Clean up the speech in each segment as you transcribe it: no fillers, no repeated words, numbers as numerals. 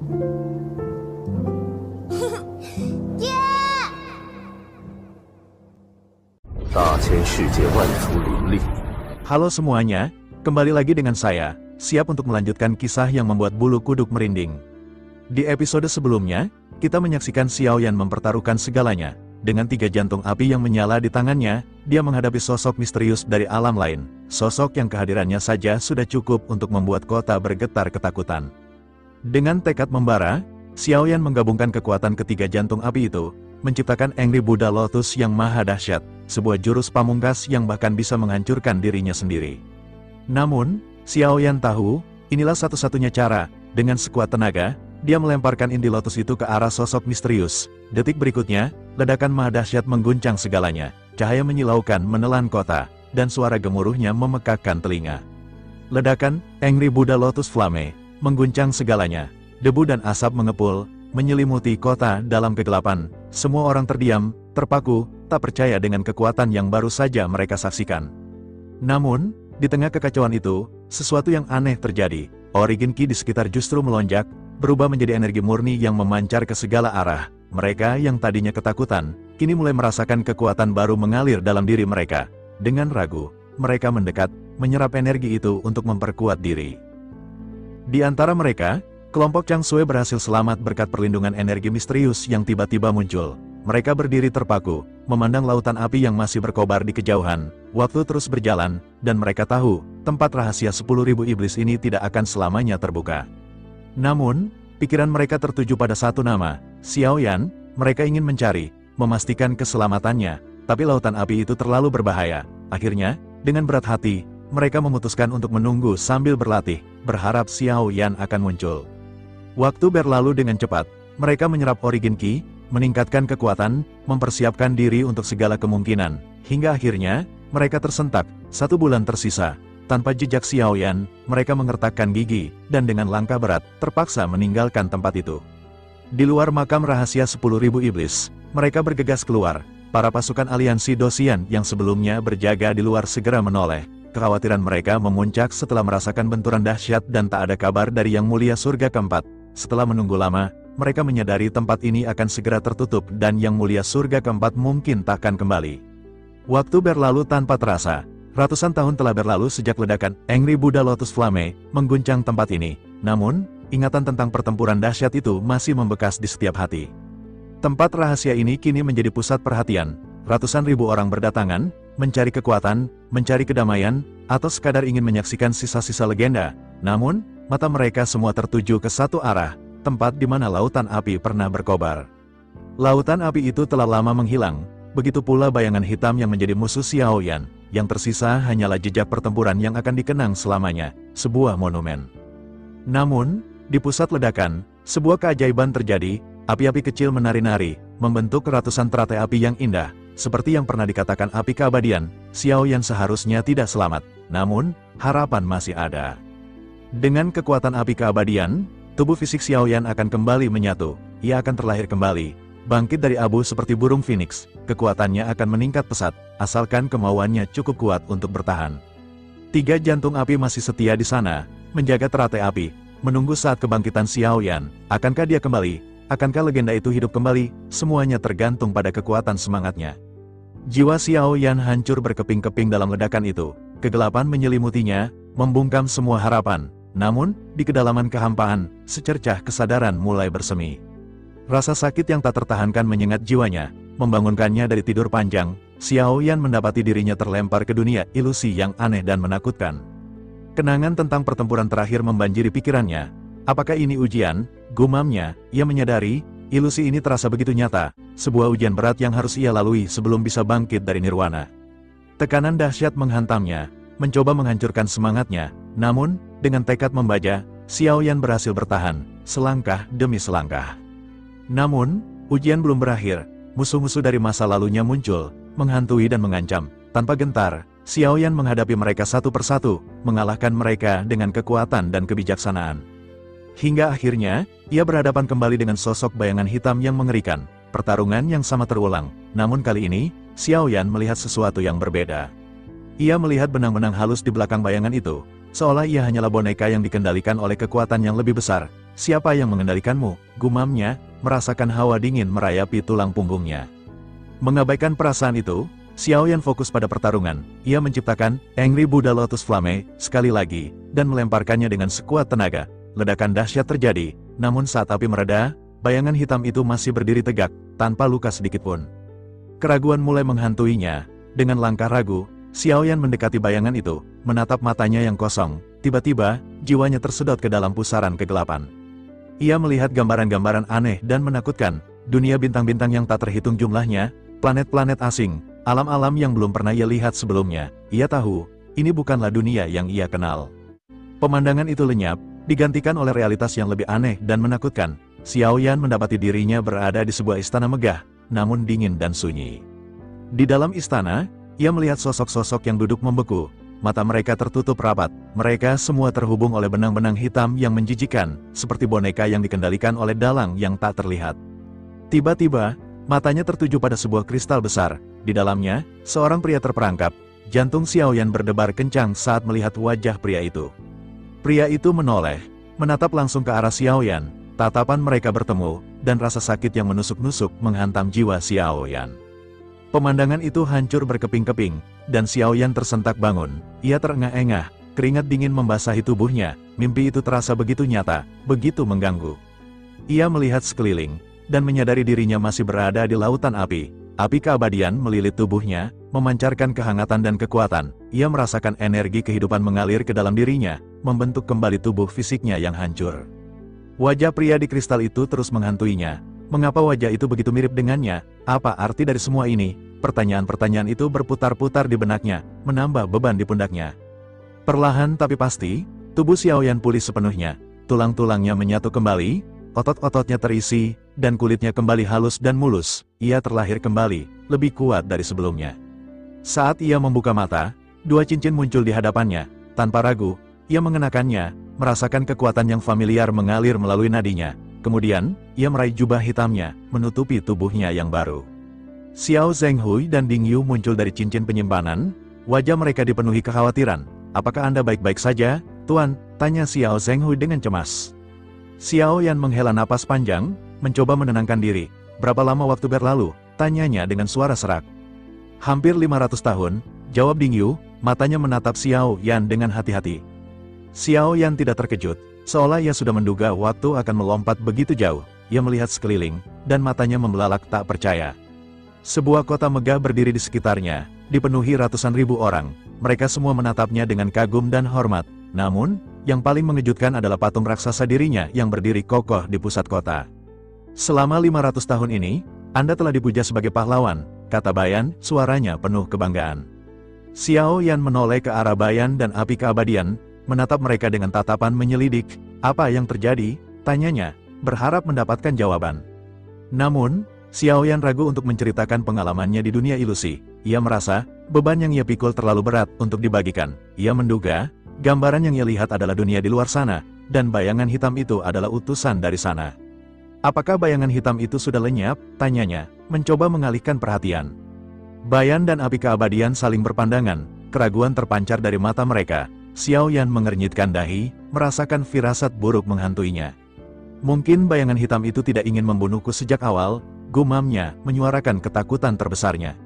Halo semuanya, kembali lagi dengan saya, siap untuk melanjutkan kisah yang membuat bulu kuduk merinding. Di episode sebelumnya, kita menyaksikan Xiaoyan mempertaruhkan segalanya. Dengan 3 jantung api yang menyala di tangannya, dia menghadapi sosok misterius dari alam lain. Sosok yang kehadirannya saja sudah cukup untuk membuat kota bergetar ketakutan. Dengan tekad membara, Xiaoyan menggabungkan kekuatan ketiga jantung api itu, menciptakan Angry Buddha Lotus yang maha dahsyat, sebuah jurus pamungkas yang bahkan bisa menghancurkan dirinya sendiri. Namun, Xiaoyan tahu, inilah satu-satunya cara. Dengan sekuat tenaga, dia melemparkan Indi Lotus itu ke arah sosok misterius. Detik berikutnya, ledakan maha dahsyat mengguncang segalanya. Cahaya menyilaukan menelan kota, dan suara gemuruhnya memekakkan telinga. Ledakan, Angry Buddha Lotus Flame, mengguncang segalanya. Debu dan asap mengepul, menyelimuti kota dalam kegelapan. Semua orang terdiam, terpaku, tak percaya dengan kekuatan yang baru saja mereka saksikan. Namun, di tengah kekacauan itu, sesuatu yang aneh terjadi. Origin Ki di sekitar justru melonjak, berubah menjadi energi murni yang memancar ke segala arah. Mereka yang tadinya ketakutan, kini mulai merasakan kekuatan baru mengalir dalam diri mereka. Dengan ragu, mereka mendekat, menyerap energi itu untuk memperkuat diri. Di antara mereka, kelompok Chang Sui berhasil selamat berkat perlindungan energi misterius yang tiba-tiba muncul. Mereka berdiri terpaku, memandang lautan api yang masih berkobar di kejauhan. Waktu terus berjalan, dan mereka tahu, tempat rahasia 10.000 iblis ini tidak akan selamanya terbuka. Namun, pikiran mereka tertuju pada satu nama, Xiaoyan. Mereka ingin mencari, memastikan keselamatannya, tapi lautan api itu terlalu berbahaya. Akhirnya, dengan berat hati, mereka memutuskan untuk menunggu sambil berlatih, berharap Xiaoyan akan muncul. Waktu berlalu dengan cepat, mereka menyerap Origin Ki, meningkatkan kekuatan, mempersiapkan diri untuk segala kemungkinan. Hingga akhirnya, mereka tersentak, 1 bulan tersisa. Tanpa jejak Xiaoyan, mereka mengertakkan gigi, dan dengan langkah berat, terpaksa meninggalkan tempat itu. Di luar makam rahasia 10.000 iblis, mereka bergegas keluar. Para pasukan aliansi Dosian yang sebelumnya berjaga di luar segera menoleh. Kekhawatiran mereka memuncak setelah merasakan benturan dahsyat dan tak ada kabar dari Yang Mulia Surga Keempat. Setelah menunggu lama, mereka menyadari tempat ini akan segera tertutup dan Yang Mulia Surga Keempat mungkin takkan kembali. Waktu berlalu tanpa terasa. Ratusan tahun telah berlalu sejak ledakan Angry Buddha Lotus Flame mengguncang tempat ini. Namun, ingatan tentang pertempuran dahsyat itu masih membekas di setiap hati. Tempat rahasia ini kini menjadi pusat perhatian. Ratusan ribu orang berdatangan, mencari kekuatan, mencari kedamaian, atau sekadar ingin menyaksikan sisa-sisa legenda. Namun, mata mereka semua tertuju ke satu arah, tempat di mana lautan api pernah berkobar. Lautan api itu telah lama menghilang, begitu pula bayangan hitam yang menjadi musuh Xiaoyan. Yang tersisa hanyalah jejak pertempuran yang akan dikenang selamanya, sebuah monumen. Namun, di pusat ledakan, sebuah keajaiban terjadi. Api-api kecil menari-nari, membentuk ratusan teratai api yang indah. Seperti yang pernah dikatakan api keabadian, Xiaoyan seharusnya tidak selamat. Namun, harapan masih ada. Dengan kekuatan api keabadian, tubuh fisik Xiaoyan akan kembali menyatu. Ia akan terlahir kembali, bangkit dari abu seperti burung phoenix. Kekuatannya akan meningkat pesat, asalkan kemauannya cukup kuat untuk bertahan. 3 jantung api masih setia di sana, menjaga teratai api, menunggu saat kebangkitan Xiaoyan. Akankah dia kembali? Akankah legenda itu hidup kembali? Semuanya tergantung pada kekuatan semangatnya. Jiwa Xiaoyan hancur berkeping-keping dalam ledakan itu. Kegelapan menyelimutinya, membungkam semua harapan. Namun, di kedalaman kehampaan, secercah kesadaran mulai bersemi. Rasa sakit yang tak tertahankan menyengat jiwanya, membangunkannya dari tidur panjang. Xiaoyan mendapati dirinya terlempar ke dunia ilusi yang aneh dan menakutkan. Kenangan tentang pertempuran terakhir membanjiri pikirannya. Apakah ini ujian? Gumamnya, ia menyadari, ilusi ini terasa begitu nyata, sebuah ujian berat yang harus ia lalui sebelum bisa bangkit dari nirwana. Tekanan dahsyat menghantamnya, mencoba menghancurkan semangatnya. Namun, dengan tekad membaja, Xiaoyan berhasil bertahan, selangkah demi selangkah. Namun, ujian belum berakhir. Musuh-musuh dari masa lalunya muncul, menghantui dan mengancam. Tanpa gentar, Xiaoyan menghadapi mereka satu persatu, mengalahkan mereka dengan kekuatan dan kebijaksanaan. Hingga akhirnya, ia berhadapan kembali dengan sosok bayangan hitam yang mengerikan. Pertarungan yang sama terulang, namun kali ini, Xiaoyan melihat sesuatu yang berbeda. Ia melihat benang-benang halus di belakang bayangan itu, seolah ia hanyalah boneka yang dikendalikan oleh kekuatan yang lebih besar. siapa yang mengendalikanmu? Gumamnya, merasakan hawa dingin merayapi tulang punggungnya. Mengabaikan perasaan itu, Xiaoyan fokus pada pertarungan. Ia menciptakan Angry Buddha Lotus Flame sekali lagi, dan melemparkannya dengan sekuat tenaga. Ledakan dahsyat terjadi, namun saat api mereda, bayangan hitam itu masih berdiri tegak, tanpa luka sedikitpun. Keraguan mulai menghantuinya. Dengan langkah ragu, Xiaoyan mendekati bayangan itu, menatap matanya yang kosong. Tiba-tiba, jiwanya tersedot ke dalam pusaran kegelapan. Ia melihat gambaran-gambaran aneh dan menakutkan, dunia bintang-bintang yang tak terhitung jumlahnya, planet-planet asing, alam-alam yang belum pernah ia lihat sebelumnya. Ia tahu, ini bukanlah dunia yang ia kenal. Pemandangan itu lenyap, digantikan oleh realitas yang lebih aneh dan menakutkan. Xiaoyan mendapati dirinya berada di sebuah istana megah, namun dingin dan sunyi. Di dalam istana, ia melihat sosok-sosok yang duduk membeku. Mata mereka tertutup rapat, mereka semua terhubung oleh benang-benang hitam yang menjijikan, seperti boneka yang dikendalikan oleh dalang yang tak terlihat. Tiba-tiba, matanya tertuju pada sebuah kristal besar. Di dalamnya, seorang pria terperangkap. Jantung Xiaoyan berdebar kencang saat melihat wajah pria itu. Pria itu menoleh, menatap langsung ke arah Xiaoyan. Tatapan mereka bertemu, dan rasa sakit yang menusuk-nusuk menghantam jiwa Xiaoyan. Pemandangan itu hancur berkeping-keping, dan Xiaoyan tersentak bangun. Ia terengah-engah, keringat dingin membasahi tubuhnya. Mimpi itu terasa begitu nyata, begitu mengganggu. Ia melihat sekeliling, dan menyadari dirinya masih berada di lautan api. Api keabadian melilit tubuhnya, memancarkan kehangatan dan kekuatan. Ia merasakan energi kehidupan mengalir ke dalam dirinya, membentuk kembali tubuh fisiknya yang hancur. Wajah pria di kristal itu terus menghantuinya. Mengapa wajah itu begitu mirip dengannya? Apa arti dari semua ini? Pertanyaan-pertanyaan itu berputar-putar di benaknya, menambah beban di pundaknya. Perlahan tapi pasti, tubuh Xiaoyan pulih sepenuhnya. Tulang-tulangnya menyatu kembali, otot-ototnya terisi, dan kulitnya kembali halus dan mulus. Ia terlahir kembali, lebih kuat dari sebelumnya. Saat ia membuka mata, dua cincin muncul di hadapannya. Tanpa ragu, ia mengenakannya, merasakan kekuatan yang familiar mengalir melalui nadinya. Kemudian, ia meraih jubah hitamnya, menutupi tubuhnya yang baru. Xiao Zhenghui dan Ding Yu muncul dari cincin penyimpanan. Wajah mereka dipenuhi kekhawatiran. "Apakah Anda baik-baik saja, Tuan?" tanya Xiao Zhenghui dengan cemas. Xiaoyan menghela napas panjang, mencoba menenangkan diri. "Berapa lama waktu berlalu?" tanyanya dengan suara serak. "Hampir 500 tahun, jawab Ding Yu, matanya menatap Xiaoyan dengan hati-hati. Xiaoyan tidak terkejut, seolah ia sudah menduga waktu akan melompat begitu jauh. Ia melihat sekeliling, dan matanya membelalak tak percaya. Sebuah kota megah berdiri di sekitarnya, dipenuhi ratusan ribu orang. Mereka semua menatapnya dengan kagum dan hormat. Namun, yang paling mengejutkan adalah patung raksasa dirinya yang berdiri kokoh di pusat kota. "Selama 500 tahun ini, Anda telah dipuja sebagai pahlawan," kata Bayan, suaranya penuh kebanggaan. Xiaoyan menoleh ke arah Bayan dan api keabadian, menatap mereka dengan tatapan menyelidik. "Apa yang terjadi?" tanyanya, berharap mendapatkan jawaban. Namun, Xiaoyan ragu untuk menceritakan pengalamannya di dunia ilusi. Ia merasa, beban yang ia pikul terlalu berat untuk dibagikan. Ia menduga, gambaran yang ia lihat adalah dunia di luar sana, dan bayangan hitam itu adalah utusan dari sana. "Apakah bayangan hitam itu sudah lenyap?" tanyanya, mencoba mengalihkan perhatian. Bayan dan api keabadian saling berpandangan, keraguan terpancar dari mata mereka. Xiaoyan mengernyitkan dahi, merasakan firasat buruk menghantuinya. "Mungkin bayangan hitam itu tidak ingin membunuhku sejak awal," gumamnya, menyuarakan ketakutan terbesarnya.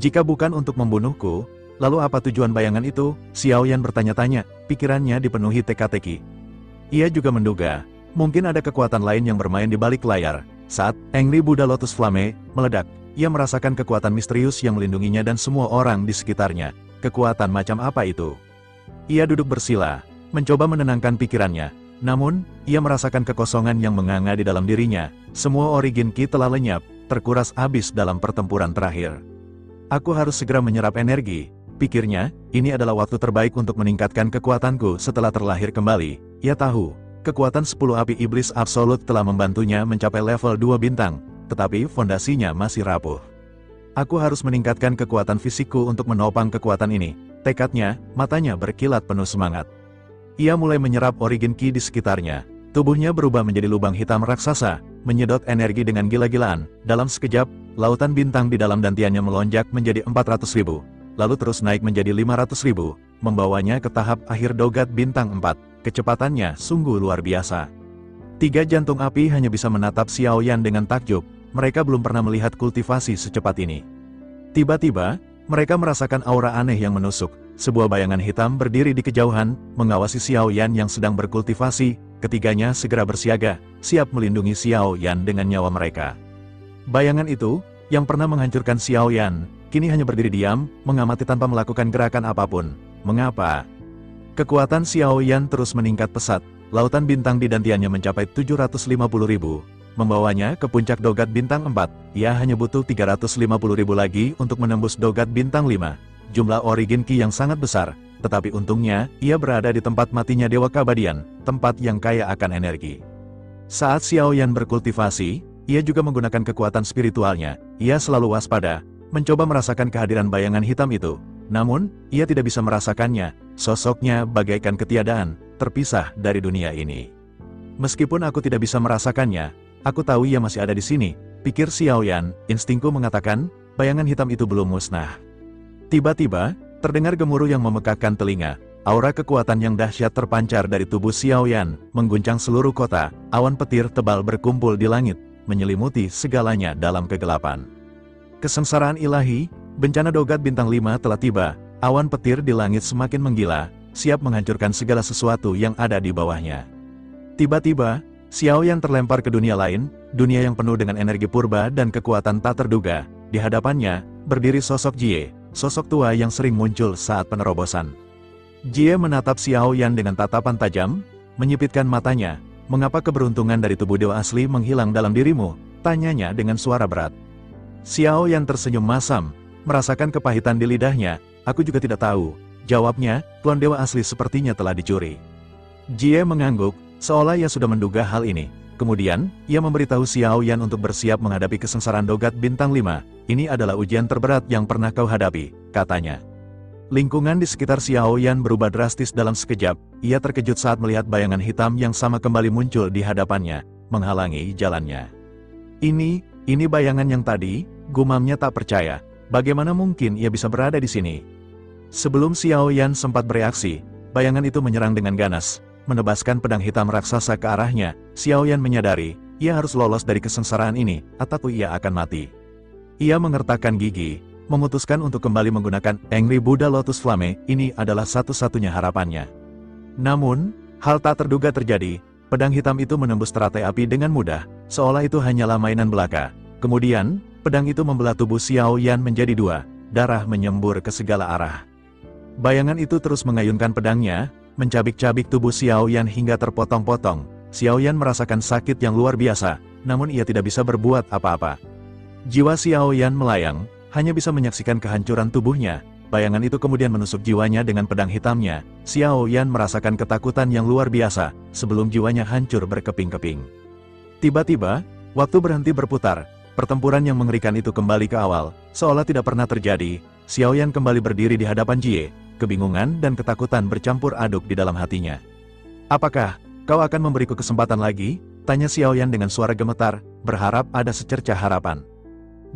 "Jika bukan untuk membunuhku, lalu apa tujuan bayangan itu?" Xiaoyan bertanya-tanya, pikirannya dipenuhi teka-teki. Ia juga menduga, mungkin ada kekuatan lain yang bermain di balik layar. Saat Angry Buddha Lotus Flame meledak, ia merasakan kekuatan misterius yang melindunginya dan semua orang di sekitarnya. Kekuatan macam apa itu? Ia duduk bersila, mencoba menenangkan pikirannya. Namun, ia merasakan kekosongan yang menganga di dalam dirinya. Semua origin Ki telah lenyap, terkuras habis dalam pertempuran terakhir. "Aku harus segera menyerap energi," pikirnya. Ini adalah waktu terbaik untuk meningkatkan kekuatanku setelah terlahir kembali. Ia tahu, kekuatan 10 api iblis absolut telah membantunya mencapai level 2 bintang, tetapi fondasinya masih rapuh. "Aku harus meningkatkan kekuatan fisikku untuk menopang kekuatan ini," tekadnya. Matanya berkilat penuh semangat. Ia mulai menyerap origin Ki di sekitarnya. Tubuhnya berubah menjadi lubang hitam raksasa, menyedot energi dengan gila-gilaan. Dalam sekejap, lautan bintang di dalam dantiannya melonjak menjadi 400.000, lalu terus naik menjadi 500.000, membawanya ke tahap akhir dogat bintang 4. Kecepatannya sungguh luar biasa. Tiga jantung api hanya bisa menatap Xiao Yan dengan takjub, mereka belum pernah melihat kultivasi secepat ini. Tiba-tiba, mereka merasakan aura aneh yang menusuk, sebuah bayangan hitam berdiri di kejauhan, mengawasi Xiao Yan yang sedang berkultivasi, ketiganya segera bersiaga, siap melindungi Xiao Yan dengan nyawa mereka. Bayangan itu, yang pernah menghancurkan Xiao Yan, kini hanya berdiri diam, mengamati tanpa melakukan gerakan apapun. Mengapa? Kekuatan Xiao Yan terus meningkat pesat. Lautan bintang di dantiannya mencapai 750.000, membawanya ke puncak dogat bintang 4, ia hanya butuh 350.000 lagi untuk menembus dogat bintang 5, jumlah origin Qi yang sangat besar, tetapi untungnya, ia berada di tempat matinya Dewa Keabadian, tempat yang kaya akan energi. Saat Xiao Yan berkultivasi, ia juga menggunakan kekuatan spiritualnya, ia selalu waspada, mencoba merasakan kehadiran bayangan hitam itu, namun, ia tidak bisa merasakannya, sosoknya bagaikan ketiadaan, terpisah dari dunia ini. Meskipun aku tidak bisa merasakannya, aku tahu ia masih ada di sini, pikir Xiao Yan, instingku mengatakan, bayangan hitam itu belum musnah. Tiba-tiba, terdengar gemuruh yang memekakkan telinga, aura kekuatan yang dahsyat terpancar dari tubuh Xiao Yan, mengguncang seluruh kota, awan petir tebal berkumpul di langit, menyelimuti segalanya dalam kegelapan. Kesengsaraan ilahi, bencana dogat bintang 5 telah tiba, awan petir di langit semakin menggila, siap menghancurkan segala sesuatu yang ada di bawahnya. Tiba-tiba, Xiao Yan terlempar ke dunia lain, dunia yang penuh dengan energi purba dan kekuatan tak terduga. Di hadapannya, berdiri sosok Jie, sosok tua yang sering muncul saat penerobosan. Jie menatap Xiao Yan dengan tatapan tajam, menyipitkan matanya. Mengapa keberuntungan dari tubuh dewa asli menghilang dalam dirimu? Tanyanya dengan suara berat. Xiao Yan tersenyum masam, merasakan kepahitan di lidahnya. Aku juga tidak tahu. Jawabnya, klon dewa asli sepertinya telah dicuri. Jie mengangguk, seolah ia sudah menduga hal ini. Kemudian, ia memberitahu Xiao Yan untuk bersiap menghadapi kesengsaraan dogat bintang 5. Ini adalah ujian terberat yang pernah kau hadapi, katanya. Lingkungan di sekitar Xiao Yan berubah drastis dalam sekejap. Ia terkejut saat melihat bayangan hitam yang sama kembali muncul di hadapannya, menghalangi jalannya. Ini bayangan yang tadi, gumamnya tak percaya. Bagaimana mungkin ia bisa berada di sini? Sebelum Xiao Yan sempat bereaksi, bayangan itu menyerang dengan ganas, menebaskan pedang hitam raksasa ke arahnya. Xiao Yan menyadari, ia harus lolos dari kesengsaraan ini, atau ia akan mati. Ia mengertakkan gigi, memutuskan untuk kembali menggunakan Angry Buddha Lotus Flame, ini adalah satu-satunya harapannya. Namun, hal tak terduga terjadi, pedang hitam itu menembus teratai api dengan mudah, seolah itu hanyalah mainan belaka. Kemudian, pedang itu membelah tubuh Xiao Yan menjadi dua, darah menyembur ke segala arah. Bayangan itu terus mengayunkan pedangnya, mencabik-cabik tubuh Xiao Yan hingga terpotong-potong. Xiao Yan merasakan sakit yang luar biasa, namun ia tidak bisa berbuat apa-apa. Jiwa Xiao Yan melayang, hanya bisa menyaksikan kehancuran tubuhnya. Bayangan itu kemudian menusuk jiwanya dengan pedang hitamnya. Xiao Yan merasakan ketakutan yang luar biasa, sebelum jiwanya hancur berkeping-keping. Tiba-tiba, waktu berhenti berputar, pertempuran yang mengerikan itu kembali ke awal, seolah tidak pernah terjadi. Xiao Yan kembali berdiri di hadapan Jie. Kebingungan dan ketakutan bercampur aduk di dalam hatinya. Apakah kau akan memberiku kesempatan lagi? Tanya Xiao Yan dengan suara gemetar, berharap ada secercah harapan.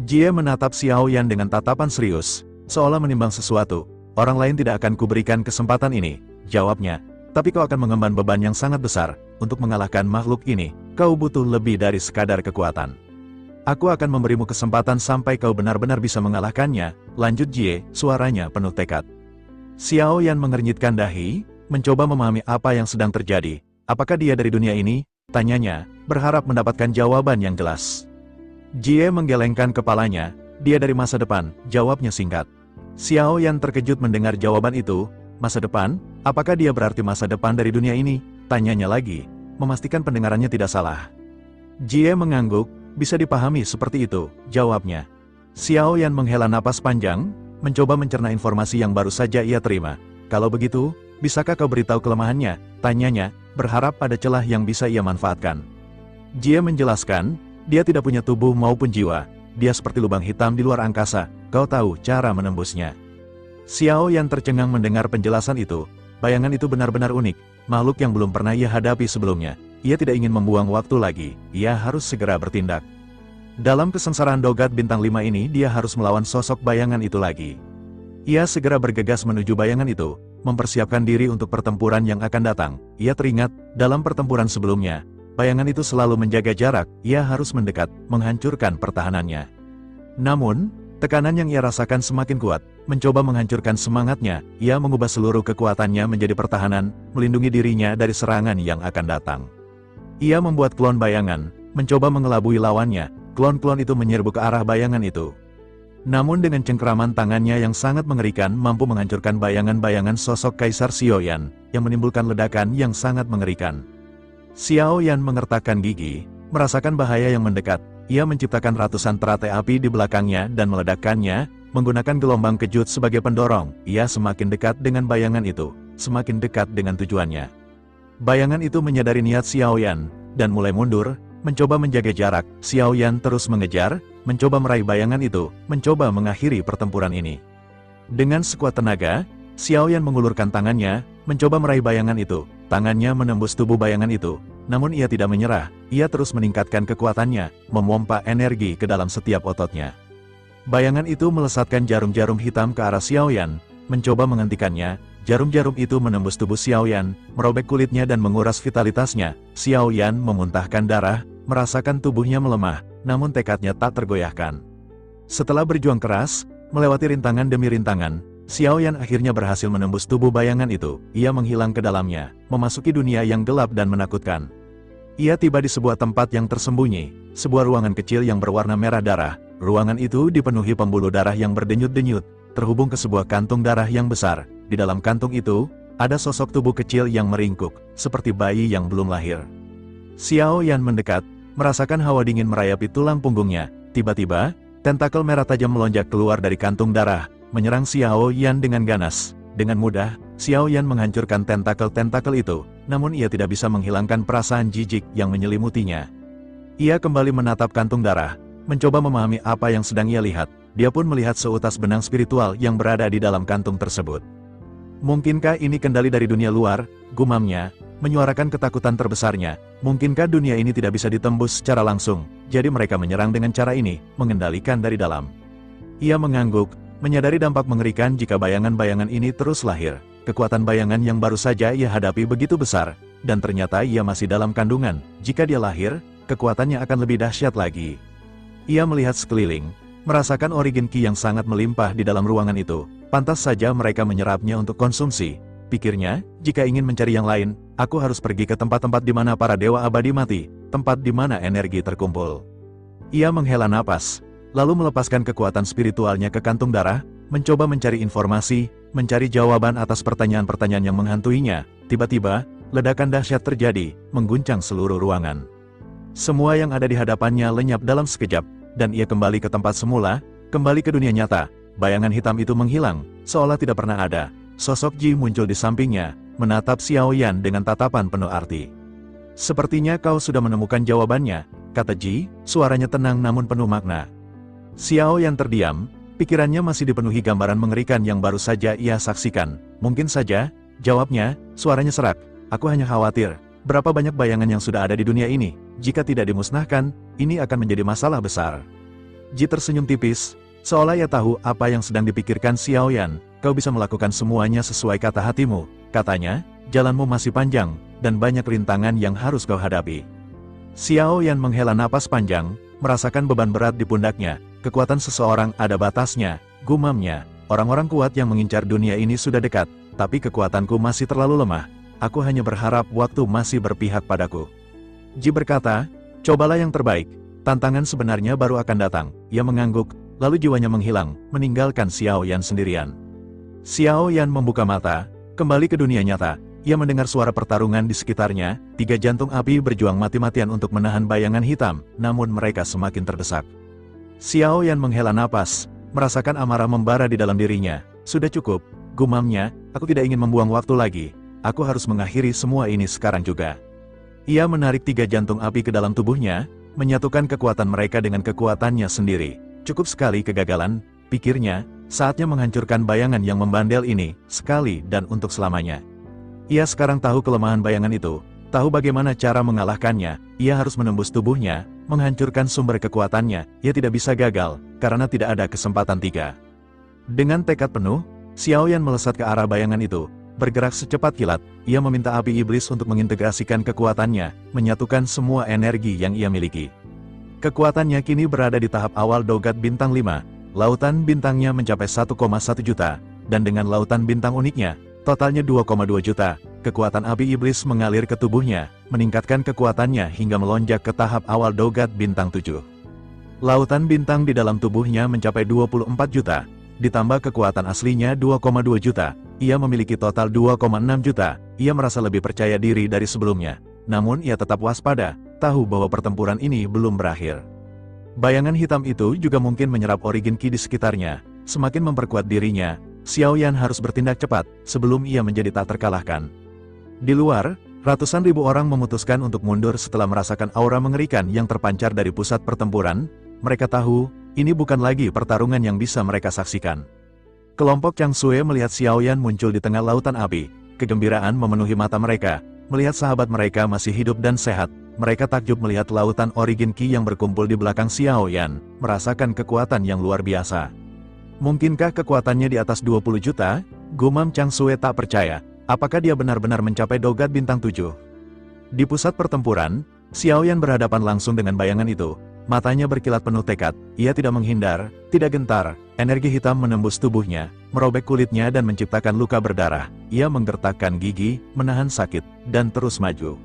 Jie menatap Xiao Yan dengan tatapan serius, seolah menimbang sesuatu. Orang lain tidak akan kuberikan kesempatan ini, jawabnya. Tapi kau akan mengemban beban yang sangat besar. Untuk mengalahkan makhluk ini, kau butuh lebih dari sekadar kekuatan. Aku akan memberimu kesempatan sampai kau benar-benar bisa mengalahkannya, lanjut Jie, suaranya penuh tekad. Xiao Yan mengernyitkan dahi, mencoba memahami apa yang sedang terjadi. Apakah dia dari dunia ini? Tanyanya, berharap mendapatkan jawaban yang jelas. Jie menggelengkan kepalanya, dia dari masa depan, jawabnya singkat. Xiao Yan terkejut mendengar jawaban itu. Masa depan? Apakah dia berarti masa depan dari dunia ini? Tanyanya lagi, memastikan pendengarannya tidak salah. Jie mengangguk, bisa dipahami seperti itu, jawabnya. Xiao Yan menghela napas panjang, mencoba mencerna informasi yang baru saja ia terima. Kalau begitu, bisakah kau beritahu kelemahannya? Tanyanya, berharap ada celah yang bisa ia manfaatkan. Jie menjelaskan, dia tidak punya tubuh maupun jiwa. Dia seperti lubang hitam di luar angkasa, kau tahu cara menembusnya. Xiao Yan tercengang mendengar penjelasan itu. Bayangan itu benar-benar unik, makhluk yang belum pernah ia hadapi sebelumnya. Ia tidak ingin membuang waktu lagi, ia harus segera bertindak. Dalam kesengsaraan dogat bintang 5 ini dia harus melawan sosok bayangan itu lagi. Ia segera bergegas menuju bayangan itu, mempersiapkan diri untuk pertempuran yang akan datang. Ia teringat, dalam pertempuran sebelumnya, bayangan itu selalu menjaga jarak, ia harus mendekat, menghancurkan pertahanannya. Namun, tekanan yang ia rasakan semakin kuat, mencoba menghancurkan semangatnya, ia mengubah seluruh kekuatannya menjadi pertahanan, melindungi dirinya dari serangan yang akan datang. Ia membuat klon bayangan, mencoba mengelabui lawannya, klon-klon itu menyerbu ke arah bayangan itu. Namun dengan cengkeraman tangannya yang sangat mengerikan mampu menghancurkan bayangan-bayangan sosok Kaisar Xiaoyan, yang menimbulkan ledakan yang sangat mengerikan. Xiaoyan mengertakkan gigi, merasakan bahaya yang mendekat, ia menciptakan ratusan teratai api di belakangnya dan meledakkannya, menggunakan gelombang kejut sebagai pendorong, ia semakin dekat dengan bayangan itu, semakin dekat dengan tujuannya. Bayangan itu menyadari niat Xiaoyan, dan mulai mundur, mencoba menjaga jarak. Xiaoyan terus mengejar, mencoba meraih bayangan itu, mencoba mengakhiri pertempuran ini. Dengan sekuat tenaga, Xiaoyan mengulurkan tangannya, mencoba meraih bayangan itu, tangannya menembus tubuh bayangan itu, namun ia tidak menyerah, ia terus meningkatkan kekuatannya, memompa energi ke dalam setiap ototnya. Bayangan itu melesatkan jarum-jarum hitam ke arah Xiaoyan, mencoba menghentikannya, jarum-jarum itu menembus tubuh Xiaoyan, merobek kulitnya dan menguras vitalitasnya. Xiaoyan memuntahkan darah, merasakan tubuhnya melemah, namun tekadnya tak tergoyahkan. Setelah berjuang keras, melewati rintangan demi rintangan, Xiaoyan akhirnya berhasil menembus tubuh bayangan itu, ia menghilang ke dalamnya, memasuki dunia yang gelap dan menakutkan. Ia tiba di sebuah tempat yang tersembunyi, sebuah ruangan kecil yang berwarna merah darah, ruangan itu dipenuhi pembuluh darah yang berdenyut-denyut, terhubung ke sebuah kantung darah yang besar, di dalam kantung itu, ada sosok tubuh kecil yang meringkuk, seperti bayi yang belum lahir. Xiaoyan mendekat, merasakan hawa dingin merayapi tulang punggungnya, tiba-tiba, tentakel merah tajam melonjak keluar dari kantung darah, menyerang Xiaoyan dengan ganas. Dengan mudah, Xiaoyan menghancurkan tentakel-tentakel itu, namun ia tidak bisa menghilangkan perasaan jijik yang menyelimutinya. Ia kembali menatap kantung darah, mencoba memahami apa yang sedang ia lihat, dia pun melihat seutas benang spiritual yang berada di dalam kantung tersebut. Mungkinkah ini kendali dari dunia luar, gumamnya, menyuarakan ketakutan terbesarnya, mungkinkah dunia ini tidak bisa ditembus secara langsung, jadi mereka menyerang dengan cara ini, mengendalikan dari dalam. Ia mengangguk, menyadari dampak mengerikan jika bayangan-bayangan ini terus lahir, kekuatan bayangan yang baru saja ia hadapi begitu besar, dan ternyata ia masih dalam kandungan, jika dia lahir, kekuatannya akan lebih dahsyat lagi. Ia melihat sekeliling, merasakan origin ki yang sangat melimpah di dalam ruangan itu, pantas saja mereka menyerapnya untuk konsumsi. Pikirnya, jika ingin mencari yang lain, aku harus pergi ke tempat-tempat di mana para dewa abadi mati, tempat di mana energi terkumpul. Ia menghela napas, lalu melepaskan kekuatan spiritualnya ke kantung darah, mencoba mencari informasi, mencari jawaban atas pertanyaan-pertanyaan yang menghantuinya. Tiba-tiba, ledakan dahsyat terjadi, mengguncang seluruh ruangan. Semua yang ada di hadapannya lenyap dalam sekejap, dan ia kembali ke tempat semula, kembali ke dunia nyata. Bayangan hitam itu menghilang, seolah tidak pernah ada. Sosok Ji muncul di sampingnya, menatap Xiaoyan dengan tatapan penuh arti. "Sepertinya kau sudah menemukan jawabannya," kata Ji, suaranya tenang namun penuh makna. Xiaoyan terdiam, pikirannya masih dipenuhi gambaran mengerikan yang baru saja ia saksikan. "Mungkin saja," jawabnya, suaranya serak, "aku hanya khawatir, berapa banyak bayangan yang sudah ada di dunia ini, jika tidak dimusnahkan, ini akan menjadi masalah besar." Ji tersenyum tipis, seolah ia tahu apa yang sedang dipikirkan Xiaoyan. "Kau bisa melakukan semuanya sesuai kata hatimu," katanya, "jalanmu masih panjang, dan banyak rintangan yang harus kau hadapi." Xiaoyan menghela napas panjang, merasakan beban berat di pundaknya, kekuatan seseorang ada batasnya, gumamnya, orang-orang kuat yang mengincar dunia ini sudah dekat, tapi kekuatanku masih terlalu lemah, aku hanya berharap waktu masih berpihak padaku. Ji berkata, "Cobalah yang terbaik, tantangan sebenarnya baru akan datang." Ia mengangguk, lalu jiwanya menghilang, meninggalkan Xiaoyan sendirian. Xiaoyan membuka mata, kembali ke dunia nyata. Ia mendengar suara pertarungan di sekitarnya, 3 jantung api berjuang mati-matian untuk menahan bayangan hitam, namun mereka semakin terdesak. Xiaoyan menghela napas, merasakan amarah membara di dalam dirinya. "Sudah cukup," gumamnya, "aku tidak ingin membuang waktu lagi, aku harus mengakhiri semua ini sekarang juga." Ia menarik 3 jantung api ke dalam tubuhnya, menyatukan kekuatan mereka dengan kekuatannya sendiri. Cukup sekali kegagalan, pikirnya, saatnya menghancurkan bayangan yang membandel ini, sekali dan untuk selamanya. Ia sekarang tahu kelemahan bayangan itu, tahu bagaimana cara mengalahkannya, ia harus menembus tubuhnya, menghancurkan sumber kekuatannya, ia tidak bisa gagal, karena tidak ada kesempatan 3. Dengan tekad penuh, Xiaoyan melesat ke arah bayangan itu, bergerak secepat kilat. Ia meminta api iblis untuk mengintegrasikan kekuatannya, menyatukan semua energi yang ia miliki. Kekuatannya kini berada di tahap awal Dogat Bintang 5, lautan bintangnya mencapai 1,1 juta, dan dengan lautan bintang uniknya, totalnya 2,2 juta, kekuatan api iblis mengalir ke tubuhnya, meningkatkan kekuatannya hingga melonjak ke tahap awal Dogat Bintang 7. Lautan bintang di dalam tubuhnya mencapai 24 juta, ditambah kekuatan aslinya 2,2 juta, ia memiliki total 2,6 juta, ia merasa lebih percaya diri dari sebelumnya. Namun ia tetap waspada, tahu bahwa pertempuran ini belum berakhir. Bayangan hitam itu juga mungkin menyerap origin ki di sekitarnya, semakin memperkuat dirinya. Xiao Yan harus bertindak cepat, sebelum ia menjadi tak terkalahkan. Di luar, ratusan ribu orang memutuskan untuk mundur setelah merasakan aura mengerikan yang terpancar dari pusat pertempuran. Mereka tahu, ini bukan lagi pertarungan yang bisa mereka saksikan. Kelompok Chang Sui melihat Xiao Yan muncul di tengah lautan api. Kegembiraan memenuhi mata mereka, melihat sahabat mereka masih hidup dan sehat. Mereka takjub melihat lautan origin ki yang berkumpul di belakang Xiao Yan, merasakan kekuatan yang luar biasa. Mungkinkah kekuatannya di atas 20 juta? Gumam Chang Sui tak percaya. Apakah dia benar-benar mencapai Dogat Bintang 7? Di pusat pertempuran, Xiao Yan berhadapan langsung dengan bayangan itu. Matanya berkilat penuh tekad, ia tidak menghindar, tidak gentar, energi hitam menembus tubuhnya, merobek kulitnya dan menciptakan luka berdarah. Ia menggertakkan gigi, menahan sakit, dan terus maju.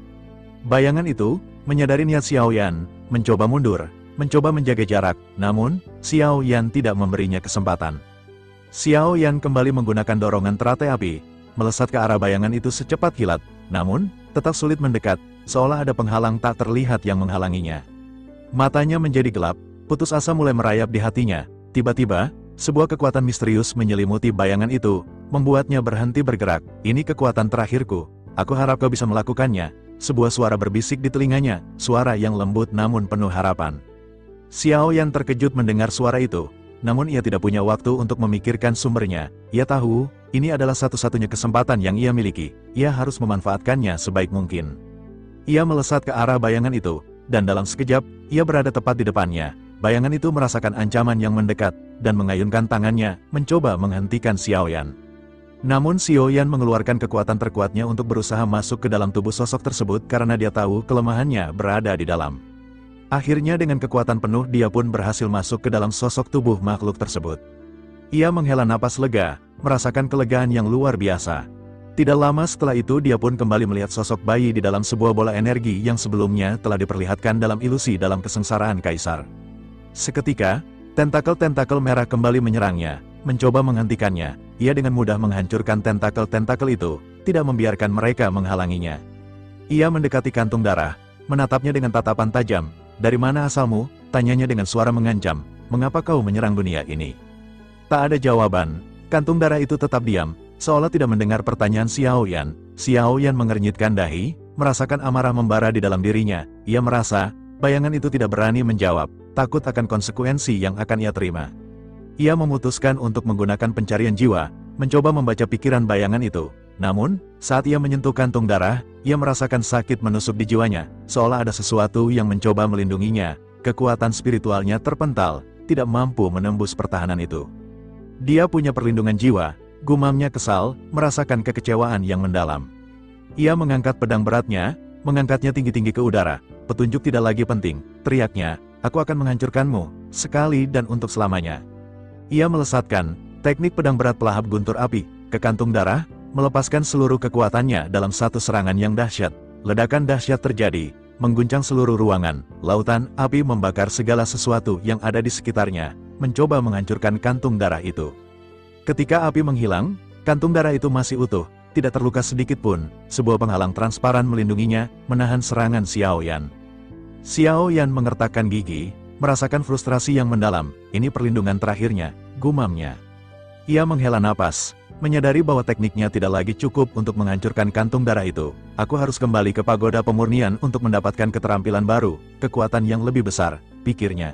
Bayangan itu, menyadari niat Xiao Yan, mencoba mundur, mencoba menjaga jarak, namun, Xiao Yan tidak memberinya kesempatan. Xiao Yan kembali menggunakan dorongan teratai api, melesat ke arah bayangan itu secepat kilat, namun, tetap sulit mendekat, seolah ada penghalang tak terlihat yang menghalanginya. Matanya menjadi gelap, putus asa mulai merayap di hatinya. Tiba-tiba, sebuah kekuatan misterius menyelimuti bayangan itu, membuatnya berhenti bergerak. Ini kekuatan terakhirku, aku harap kau bisa melakukannya. Sebuah suara berbisik di telinganya, suara yang lembut namun penuh harapan. Xiao Yan terkejut mendengar suara itu, namun ia tidak punya waktu untuk memikirkan sumbernya. Ia tahu, ini adalah satu-satunya kesempatan yang ia miliki, ia harus memanfaatkannya sebaik mungkin. Ia melesat ke arah bayangan itu, dan dalam sekejap, ia berada tepat di depannya. Bayangan itu merasakan ancaman yang mendekat, dan mengayunkan tangannya, mencoba menghentikan Xiao Yan. Namun Xiao Yan mengeluarkan kekuatan terkuatnya untuk berusaha masuk ke dalam tubuh sosok tersebut karena dia tahu kelemahannya berada di dalam. Akhirnya dengan kekuatan penuh dia pun berhasil masuk ke dalam sosok tubuh makhluk tersebut. Ia menghela napas lega, merasakan kelegaan yang luar biasa. Tidak lama setelah itu dia pun kembali melihat sosok bayi di dalam sebuah bola energi yang sebelumnya telah diperlihatkan dalam ilusi dalam kesengsaraan kaisar. Seketika, tentakel-tentakel merah kembali menyerangnya, mencoba menghentikannya. Ia dengan mudah menghancurkan tentakel-tentakel itu, tidak membiarkan mereka menghalanginya. Ia mendekati kantung darah, menatapnya dengan tatapan tajam. Dari mana asalmu? Tanyanya dengan suara mengancam. Mengapa kau menyerang dunia ini? Tak ada jawaban. Kantung darah itu tetap diam, seolah tidak mendengar pertanyaan Xiao Yan. Xiao Yan mengernyitkan dahi, merasakan amarah membara di dalam dirinya. Ia merasa, bayangan itu tidak berani menjawab, takut akan konsekuensi yang akan ia terima. Ia memutuskan untuk menggunakan pencarian jiwa, mencoba membaca pikiran bayangan itu. Namun, saat ia menyentuh kantung darah, ia merasakan sakit menusuk di jiwanya, seolah ada sesuatu yang mencoba melindunginya. Kekuatan spiritualnya terpental, tidak mampu menembus pertahanan itu. Dia punya perlindungan jiwa, gumamnya kesal, merasakan kekecewaan yang mendalam. Ia mengangkat pedang beratnya, mengangkatnya tinggi-tinggi ke udara. Petunjuk tidak lagi penting, teriaknya, aku akan menghancurkanmu, sekali dan untuk selamanya. Ia melesatkan teknik pedang berat pelahap guntur api ke kantung darah, melepaskan seluruh kekuatannya dalam satu serangan yang dahsyat. Ledakan dahsyat terjadi, mengguncang seluruh ruangan. Lautan api membakar segala sesuatu yang ada di sekitarnya, mencoba menghancurkan kantung darah itu. Ketika api menghilang, kantung darah itu masih utuh, tidak terluka sedikit pun. Sebuah penghalang transparan melindunginya, menahan serangan Xiao Yan. Xiao Yan mengertakkan gigi, merasakan frustrasi yang mendalam. Ini perlindungan terakhirnya, gumamnya. Ia menghela napas, menyadari bahwa tekniknya tidak lagi cukup untuk menghancurkan kantung darah itu. Aku harus kembali ke pagoda pemurnian untuk mendapatkan keterampilan baru, kekuatan yang lebih besar, pikirnya.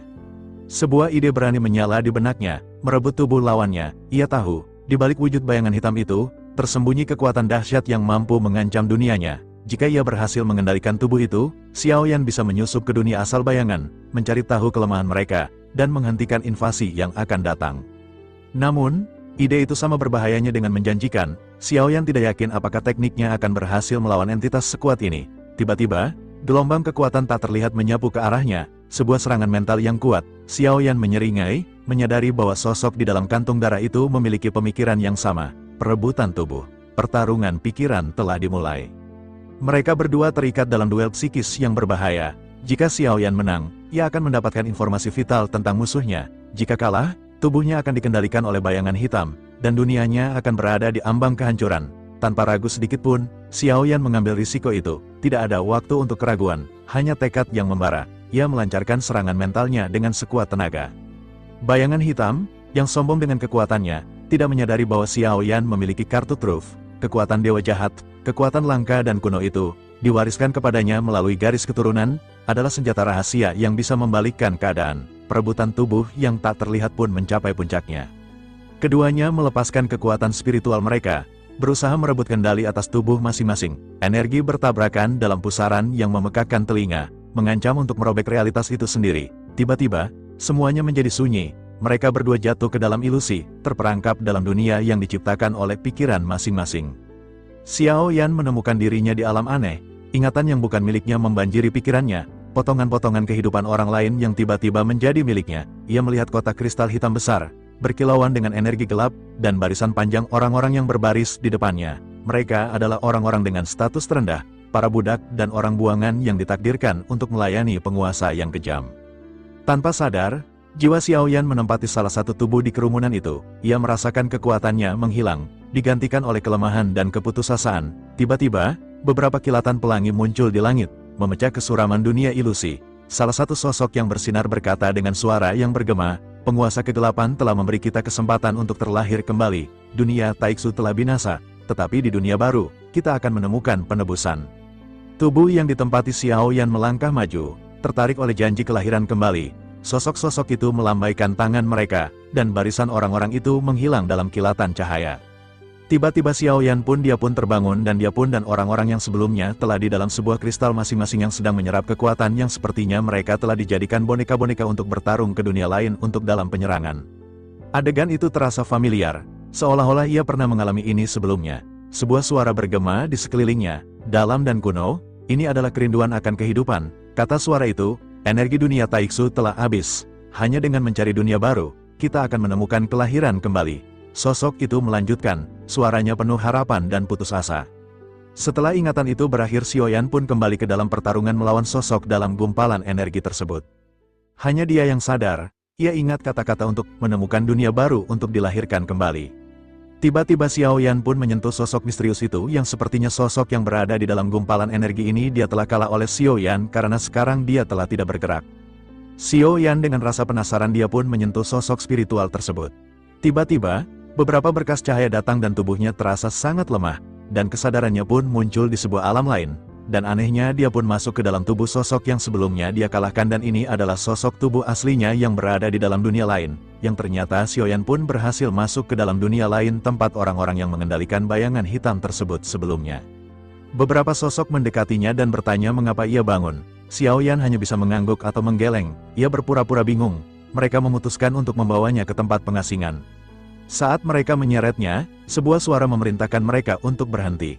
Sebuah ide berani menyala di benaknya, merebut tubuh lawannya. Ia tahu, di balik wujud bayangan hitam itu, tersembunyi kekuatan dahsyat yang mampu mengancam dunianya. Jika ia berhasil mengendalikan tubuh itu, Xiao Yan bisa menyusup ke dunia asal bayangan, mencari tahu kelemahan mereka, dan menghentikan invasi yang akan datang. Namun, ide itu sama berbahayanya dengan menjanjikan. Xiaoyan tidak yakin apakah tekniknya akan berhasil melawan entitas sekuat ini. Tiba-tiba, gelombang kekuatan tak terlihat menyapu ke arahnya, sebuah serangan mental yang kuat. Xiaoyan menyeringai, menyadari bahwa sosok di dalam kantung darah itu memiliki pemikiran yang sama. Perebutan tubuh. Pertarungan pikiran telah dimulai. Mereka berdua terikat dalam duel psikis yang berbahaya. Jika Xiaoyan menang, ia akan mendapatkan informasi vital tentang musuhnya. Jika kalah, tubuhnya akan dikendalikan oleh bayangan hitam, dan dunianya akan berada di ambang kehancuran. Tanpa ragu sedikit pun, Xiaoyan mengambil risiko itu. Tidak ada waktu untuk keraguan, hanya tekad yang membara. Ia melancarkan serangan mentalnya dengan sekuat tenaga. Bayangan hitam, yang sombong dengan kekuatannya, tidak menyadari bahwa Xiaoyan memiliki kartu truf, kekuatan dewa jahat, kekuatan langka dan kuno itu, diwariskan kepadanya melalui garis keturunan, adalah senjata rahasia yang bisa membalikkan keadaan. Perebutan tubuh yang tak terlihat pun mencapai puncaknya. Keduanya melepaskan kekuatan spiritual mereka, berusaha merebut kendali atas tubuh masing-masing. Energi bertabrakan dalam pusaran yang memekakkan telinga, mengancam untuk merobek realitas itu sendiri. Tiba-tiba, semuanya menjadi sunyi. Mereka berdua jatuh ke dalam ilusi, terperangkap dalam dunia yang diciptakan oleh pikiran masing-masing. Xiaoyan menemukan dirinya di alam aneh, ingatan yang bukan miliknya membanjiri pikirannya, potongan-potongan kehidupan orang lain yang tiba-tiba menjadi miliknya. Ia melihat kotak kristal hitam besar, berkilauan dengan energi gelap, dan barisan panjang orang-orang yang berbaris di depannya. Mereka adalah orang-orang dengan status terendah, para budak dan orang buangan yang ditakdirkan untuk melayani penguasa yang kejam. Tanpa sadar, jiwa Xiaoyan menempati salah satu tubuh di kerumunan itu. Ia merasakan kekuatannya menghilang, digantikan oleh kelemahan dan keputusasaan. Tiba-tiba, beberapa kilatan pelangi muncul di langit, memecah kesuraman dunia ilusi. Salah satu sosok yang bersinar berkata dengan suara yang bergema, "Penguasa kegelapan telah memberi kita kesempatan untuk terlahir kembali. Dunia Taiksu telah binasa, tetapi di dunia baru, kita akan menemukan penebusan." Tubuh yang ditempati Xiaoyan melangkah maju, tertarik oleh janji kelahiran kembali. Sosok-sosok itu melambaikan tangan mereka, dan barisan orang-orang itu menghilang dalam kilatan cahaya. Tiba-tiba Xiaoyan pun terbangun dan dia pun dan orang-orang yang sebelumnya telah di dalam sebuah kristal masing-masing yang sedang menyerap kekuatan yang sepertinya mereka telah dijadikan boneka-boneka untuk bertarung ke dunia lain untuk dalam penyerangan. Adegan itu terasa familiar, seolah-olah ia pernah mengalami ini sebelumnya. Sebuah suara bergema di sekelilingnya, dalam dan kuno, "Ini adalah kerinduan akan kehidupan," kata suara itu. "Energi dunia Taiksu telah habis. Hanya dengan mencari dunia baru, kita akan menemukan kelahiran kembali." Sosok itu melanjutkan, suaranya penuh harapan dan putus asa. Setelah ingatan itu berakhir, Xiaoyan pun kembali ke dalam pertarungan melawan sosok dalam gumpalan energi tersebut. Hanya dia yang sadar, ia ingat kata-kata untuk menemukan dunia baru untuk dilahirkan kembali. Tiba-tiba Xiaoyan pun menyentuh sosok misterius itu yang sepertinya sosok yang berada di dalam gumpalan energi ini. Dia telah kalah oleh Xiaoyan karena sekarang dia telah tidak bergerak. Xiaoyan dengan rasa penasaran dia pun menyentuh sosok spiritual tersebut. Tiba-tiba, beberapa berkas cahaya datang dan tubuhnya terasa sangat lemah, dan kesadarannya pun muncul di sebuah alam lain. Dan anehnya dia pun masuk ke dalam tubuh sosok yang sebelumnya dia kalahkan, dan ini adalah sosok tubuh aslinya yang berada di dalam dunia lain, yang ternyata Xiaoyan pun berhasil masuk ke dalam dunia lain tempat orang-orang yang mengendalikan bayangan hitam tersebut sebelumnya. Beberapa sosok mendekatinya dan bertanya mengapa ia bangun. Xiaoyan hanya bisa mengangguk atau menggeleng, ia berpura-pura bingung. Mereka memutuskan untuk membawanya ke tempat pengasingan. Saat mereka menyeretnya, sebuah suara memerintahkan mereka untuk berhenti.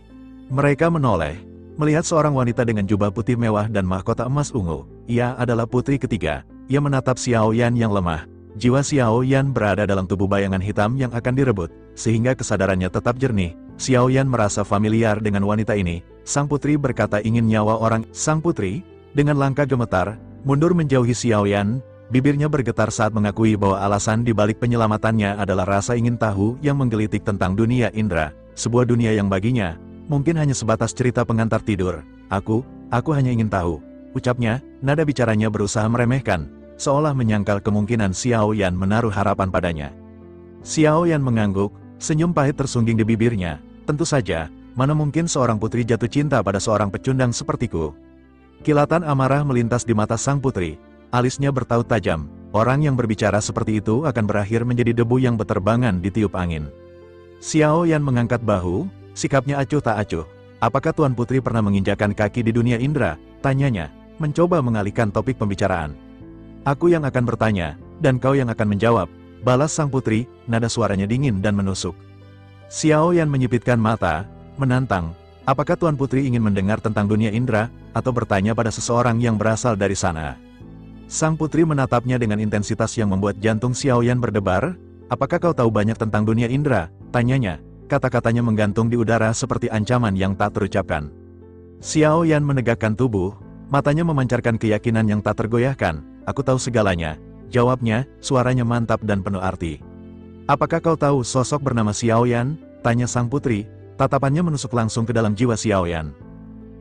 Mereka menoleh, melihat seorang wanita dengan jubah putih mewah dan mahkota emas ungu. Ia adalah putri ketiga. Ia menatap Xiaoyan yang lemah. Jiwa Xiaoyan berada dalam tubuh bayangan hitam yang akan direbut, sehingga kesadarannya tetap jernih. Xiaoyan merasa familiar dengan wanita ini. Sang putri berkata ingin nyawa orang. Sang putri, dengan langkah gemetar, mundur menjauhi Xiaoyan. Bibirnya bergetar saat mengakui bahwa alasan dibalik penyelamatannya adalah rasa ingin tahu yang menggelitik tentang dunia indera, sebuah dunia yang baginya mungkin hanya sebatas cerita pengantar tidur. Aku hanya ingin tahu," ucapnya. Nada bicaranya berusaha meremehkan, seolah menyangkal kemungkinan Xiaoyan menaruh harapan padanya. Xiaoyan mengangguk, senyum pahit tersungging di bibirnya. "Tentu saja, mana mungkin seorang putri jatuh cinta pada seorang pecundang sepertiku." Kilatan amarah melintas di mata sang putri. Alisnya bertaut tajam. Orang yang berbicara seperti itu akan berakhir menjadi debu yang beterbangan ditiup angin. Xiaoyan mengangkat bahu, sikapnya acuh tak acuh. "Apakah Tuan Putri pernah menginjakan kaki di dunia indera?" tanyanya, mencoba mengalihkan topik pembicaraan. "Aku yang akan bertanya, dan kau yang akan menjawab," balas sang putri, nada suaranya dingin dan menusuk. Xiao Yan menyipitkan mata, menantang, apakah Tuan Putri ingin mendengar tentang dunia indera, atau bertanya pada seseorang yang berasal dari sana? Sang putri menatapnya dengan intensitas yang membuat jantung Xiao Yan berdebar. Apakah kau tahu banyak tentang dunia indera? Tanyanya, kata-katanya menggantung di udara seperti ancaman yang tak terucapkan. Xiao Yan menegakkan tubuh, matanya memancarkan keyakinan yang tak tergoyahkan. Aku tahu segalanya, jawabnya, suaranya mantap dan penuh arti. Apakah kau tahu sosok bernama Xiao Yan? Tanya sang putri, tatapannya menusuk langsung ke dalam jiwa Xiao Yan.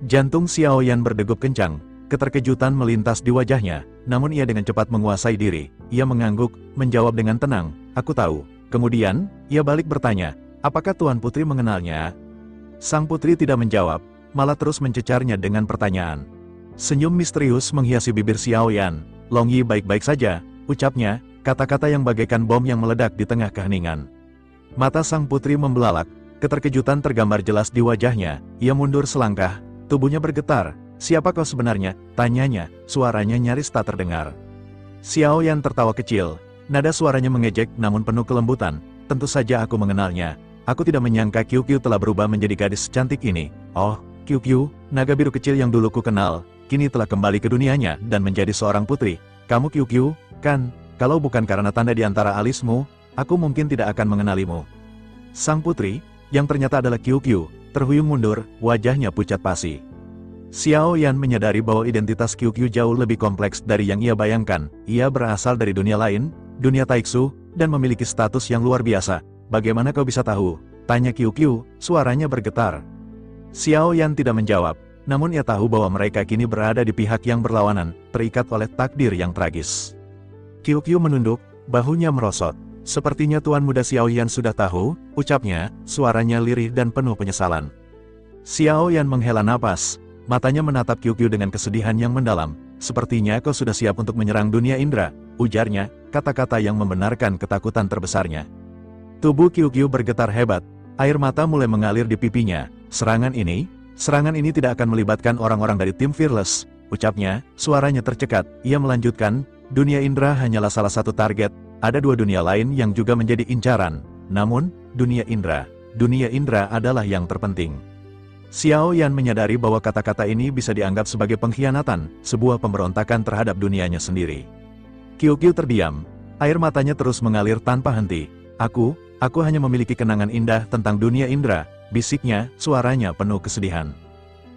Jantung Xiao Yan berdegup kencang, keterkejutan melintas di wajahnya, namun ia dengan cepat menguasai diri. Ia mengangguk, menjawab dengan tenang, aku tahu. Kemudian, ia balik bertanya, apakah Tuan Putri mengenalnya? Sang putri tidak menjawab, malah terus mencecarnya dengan pertanyaan. Senyum misterius menghiasi bibir Xiao Yan. Long Yi baik-baik saja, ucapnya, kata-kata yang bagaikan bom yang meledak di tengah keheningan. Mata sang putri membelalak, keterkejutan tergambar jelas di wajahnya. Ia mundur selangkah, tubuhnya bergetar. Siapa kau sebenarnya? Tanyanya, suaranya nyaris tak terdengar. Xiao Yan tertawa kecil, nada suaranya mengejek namun penuh kelembutan. Tentu saja aku mengenalnya. Aku tidak menyangka QQ telah berubah menjadi gadis secantik ini. Oh, QQ, naga biru kecil yang dulu ku kenal, kini telah kembali ke dunianya dan menjadi seorang putri. Kamu QQ, kan? Kalau bukan karena tanda di antara alismu, aku mungkin tidak akan mengenalimu. Sang putri, yang ternyata adalah QQ, terhuyung mundur, wajahnya pucat pasi. Xiao Yan menyadari bahwa identitas QQ jauh lebih kompleks dari yang ia bayangkan. Ia berasal dari dunia lain, dunia Taiksu, dan memiliki status yang luar biasa. Bagaimana kau bisa tahu? Tanya QQ, suaranya bergetar. Xiao Yan tidak menjawab, namun ia tahu bahwa mereka kini berada di pihak yang berlawanan, terikat oleh takdir yang tragis. QQ menunduk, bahunya merosot. Sepertinya Tuan Muda Xiao Yan sudah tahu, ucapnya, suaranya lirih dan penuh penyesalan. Xiao Yan menghela napas. Matanya menatap QQ dengan kesedihan yang mendalam. Sepertinya kau sudah siap untuk menyerang dunia indera, ujarnya, kata-kata yang membenarkan ketakutan terbesarnya. Tubuh QQ bergetar hebat, air mata mulai mengalir di pipinya. Serangan ini tidak akan melibatkan orang-orang dari tim Fearless, ucapnya, suaranya tercekat. Ia melanjutkan, dunia indera hanyalah salah satu target, ada dua dunia lain yang juga menjadi incaran. Namun, dunia indera adalah yang terpenting. Xiao Yan menyadari bahwa kata-kata ini bisa dianggap sebagai pengkhianatan, sebuah pemberontakan terhadap dunianya sendiri. QQ terdiam, air matanya terus mengalir tanpa henti. Aku hanya memiliki kenangan indah tentang dunia indera, bisiknya, suaranya penuh kesedihan.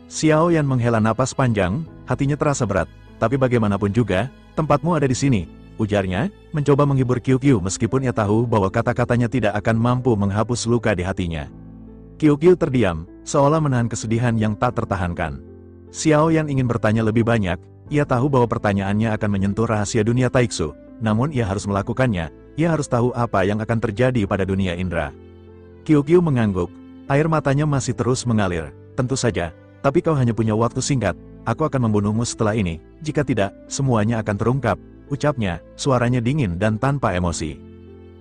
Xiao Yan menghela napas panjang, hatinya terasa berat, tapi bagaimanapun juga, tempatmu ada di sini, ujarnya, mencoba menghibur QQ meskipun ia tahu bahwa kata-katanya tidak akan mampu menghapus luka di hatinya. QQ terdiam, seolah menahan kesedihan yang tak tertahankan. Xiao Yan ingin bertanya lebih banyak, ia tahu bahwa pertanyaannya akan menyentuh rahasia dunia Taiksu, namun ia harus melakukannya, ia harus tahu apa yang akan terjadi pada dunia indera. QQ mengangguk, air matanya masih terus mengalir, tentu saja, tapi kau hanya punya waktu singkat, aku akan membunuhmu setelah ini, jika tidak, semuanya akan terungkap, ucapnya, suaranya dingin dan tanpa emosi.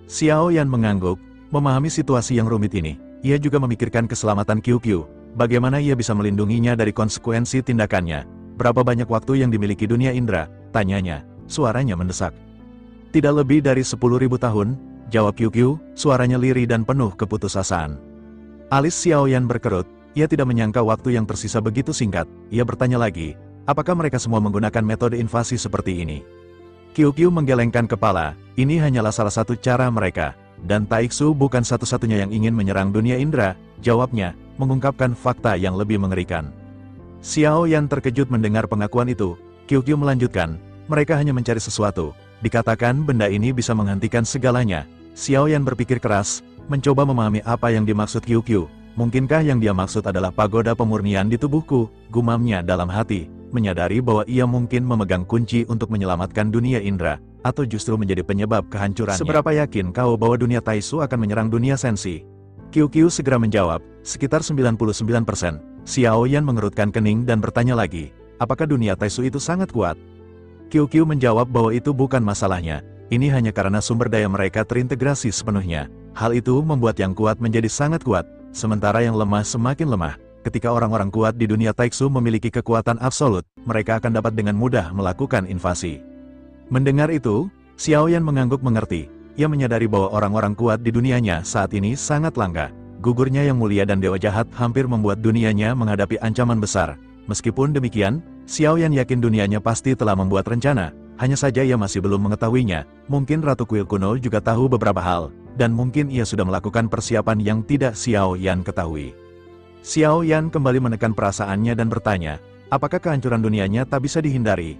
Xiao Yan mengangguk, memahami situasi yang rumit ini. Ia juga memikirkan keselamatan QQ, bagaimana ia bisa melindunginya dari konsekuensi tindakannya. Berapa banyak waktu yang dimiliki dunia indera? Tanyanya, suaranya mendesak. Tidak lebih dari 10.000 tahun, jawab QQ, suaranya lirih dan penuh keputusasaan. Alis Xiao Yan berkerut, ia tidak menyangka waktu yang tersisa begitu singkat. Ia bertanya lagi, apakah mereka semua menggunakan metode invasi seperti ini? QQ menggelengkan kepala, ini hanyalah salah satu cara mereka. Dan Taiksu bukan satu-satunya yang ingin menyerang dunia indera, jawabnya, mengungkapkan fakta yang lebih mengerikan. Xiao Yan terkejut mendengar pengakuan itu. QQ melanjutkan, mereka hanya mencari sesuatu. Dikatakan benda ini bisa menghentikan segalanya. Xiao Yan berpikir keras, mencoba memahami apa yang dimaksud QQ. Mungkinkah yang dia maksud adalah pagoda pemurnian di tubuhku, gumamnya dalam hati, menyadari bahwa ia mungkin memegang kunci untuk menyelamatkan dunia indera. Atau justru menjadi penyebab kehancurannya. Seberapa yakin kau bahwa dunia Taiksu akan menyerang dunia Sensi? QQ segera menjawab, sekitar 99%. Xiao Yan mengerutkan kening dan bertanya lagi, apakah dunia Taiksu itu sangat kuat? QQ menjawab bahwa itu bukan masalahnya, ini hanya karena sumber daya mereka terintegrasi sepenuhnya. Hal itu membuat yang kuat menjadi sangat kuat, sementara yang lemah semakin lemah. Ketika orang-orang kuat di dunia Taiksu memiliki kekuatan absolut, mereka akan dapat dengan mudah melakukan invasi. Mendengar itu, Xiao Yan mengangguk mengerti. Ia menyadari bahwa orang-orang kuat di dunianya saat ini sangat langka. Gugurnya yang mulia dan dewa jahat hampir membuat dunianya menghadapi ancaman besar. Meskipun demikian, Xiao Yan yakin dunianya pasti telah membuat rencana, hanya saja ia masih belum mengetahuinya. Mungkin Ratu Kuil kuno juga tahu beberapa hal, dan mungkin ia sudah melakukan persiapan yang tidak Xiao Yan ketahui. Xiao Yan kembali menekan perasaannya dan bertanya, apakah kehancuran dunianya tak bisa dihindari?